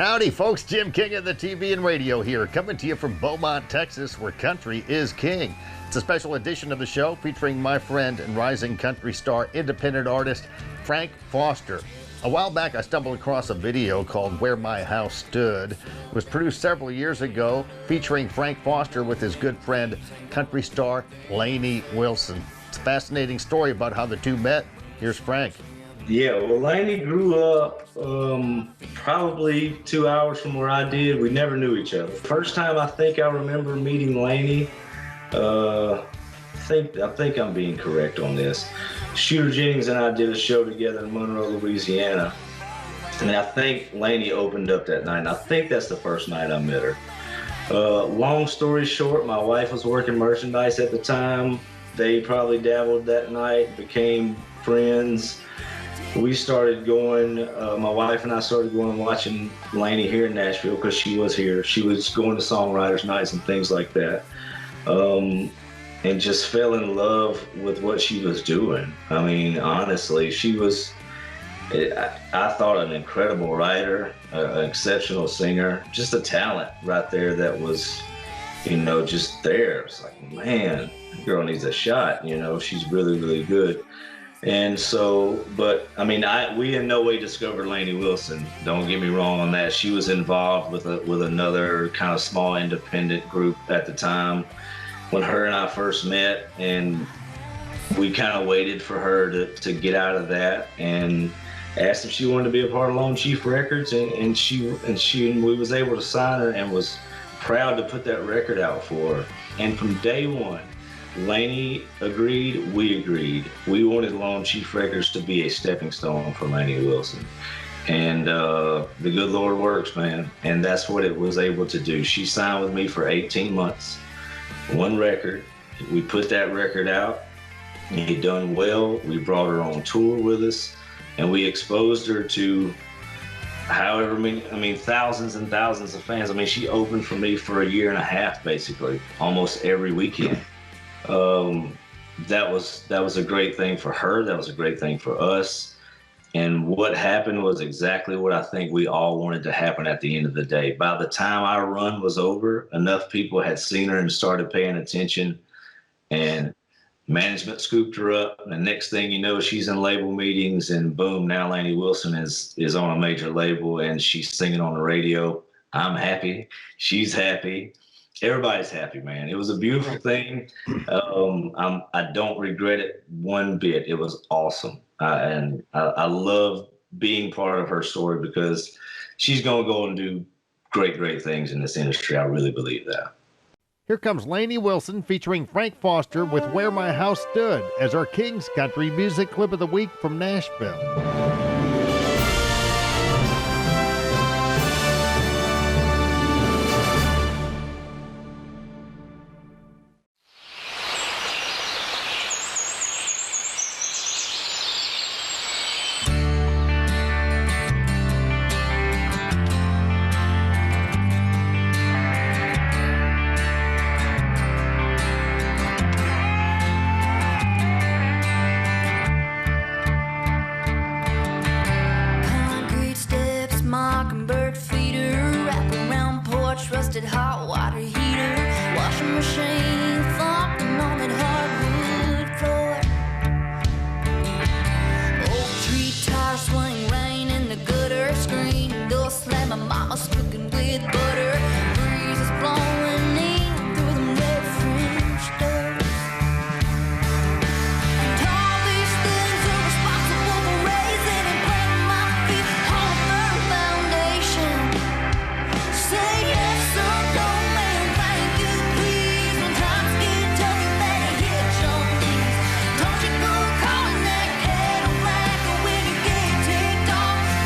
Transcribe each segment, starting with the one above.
Howdy, folks. Jim King of the TV and radio here, coming to you from Beaumont, Texas, where country is king. It's a special edition of the show featuring my friend and rising country star independent artist, Frank Foster. A while back, I stumbled across a video called Where My House Stood. It was produced several years ago, featuring Frank Foster with his good friend, country star Lainey Wilson. It's a fascinating story about how the two met. Here's Frank. Yeah, well, Lainey grew up probably 2 hours from where I did. We never knew each other. First time I remember meeting Lainey, I think I'm being correct on this. Shooter Jennings and I did a show together in Monroe, Louisiana. And I think Lainey opened up that night. And I think that's the first night I met her. Long story short, my wife was working merchandise at the time. They probably dabbled that night, became friends. We started going, my wife and I started going and watching Lainey here in Nashville because she was here. She was going to songwriters nights and things like that. And just fell in love with what she was doing. I mean, honestly, she was, I thought, an incredible writer, an exceptional singer, just a talent right there that was, just there. It's like, man, the girl needs a shot, she's really, really good. And so, but I mean, we in no way discovered Lainey Wilson. Don't get me wrong on that. She was involved with another kind of small independent group at the time when her and I first met, and we kind of waited for her to get out of that and asked if she wanted to be a part of Lone Chief Records, and we was able to sign her and was proud to put that record out for her. And from day one, Lainey agreed, we agreed. We wanted Lone Chief Records to be a stepping stone for Lainey Wilson. And the good Lord works, man. And that's what it was able to do. She signed with me for 18 months, one record. We put that record out. It done well. We brought her on tour with us, and we exposed her to however many, thousands and thousands of fans. She opened for me for a year and a half, basically, almost every weekend. That was a great thing for her. That was a great thing for us. And what happened was exactly what I think we all wanted to happen at the end of the day. By the time our run was over, enough people had seen her and started paying attention, and management scooped her up. And the next thing you know, she's in label meetings, and boom, now Lainey Wilson is on a major label and she's singing on the radio. I'm happy. She's happy. Everybody's happy, man. It was a beautiful thing. I don't regret it one bit. It was awesome. And I love being part of her story because she's going to go and do great, great things in this industry. I really believe that. Here comes Lainey Wilson featuring Frank Foster with Where My House Stood as our King's Country Music Clip of the Week from Nashville. Hot water heater, washing machine, thumping on that hardwood floor. Old tree tire swing, rain in the gutter, screen door slam, my mama's cooking with butter. Breeze is blowing in through them red French doors. And all these things are responsible for raising and planting my feet on a firm foundation. Say yes, sir.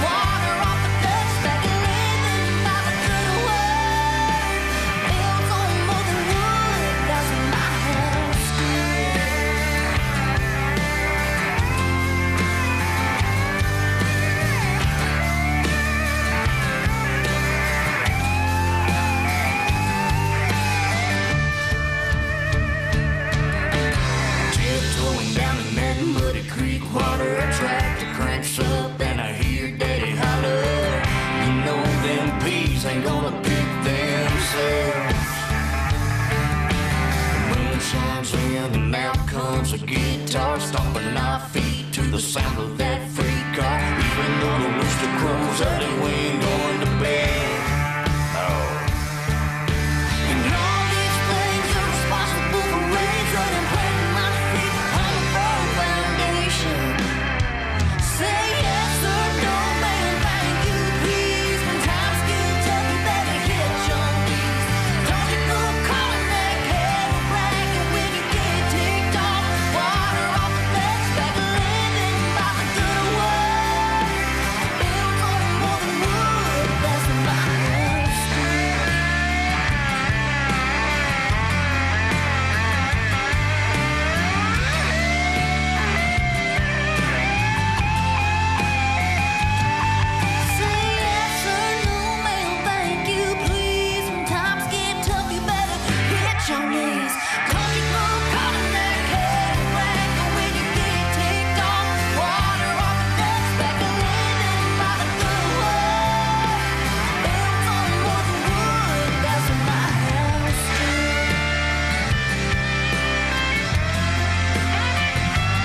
Water off the Dutch back and living by ain't gonna pick themselves. The moon shines in and out comes a guitar, stomping our feet to the sound of that freight car. Even though the rooster crows early, we ain't going to bed. No. And all these things are responsible for raising and planting my feet on a firm foundation. Say yes or no, man, thank you, please. When times get tough, you better hit your knees. Don't you go calling that kettle black, and when you get ticked off, water off the next back, living by the good word. Built on more than wood, that's my house. Say yes or no, man, thank you, please. When times get tough, you better hit your knees. Don't you go calling that kettle black, and when you get ticked off, water off the next back, living by the good word. Built on more than wood, that's my house.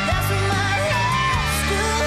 That's my house too.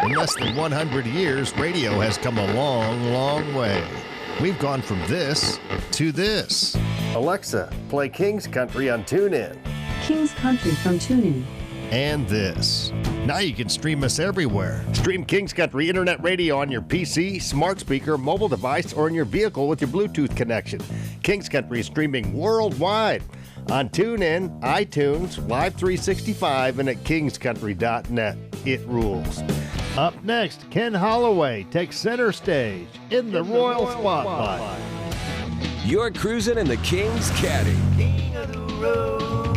In less than 100 years, radio has come a long, long way. We've gone from this to this. Alexa, play King's Country on TuneIn. King's Country from TuneIn. And this. Now you can stream us everywhere. Stream King's Country Internet Radio on your PC, smart speaker, mobile device, or in your vehicle with your Bluetooth connection. King's Country is streaming worldwide on TuneIn, iTunes, Live 365, and at kingscountry.net. It rules. Up next, Ken Holloway takes center stage in the Royal Spotlight. You're cruising in the King's Caddy. King of the road.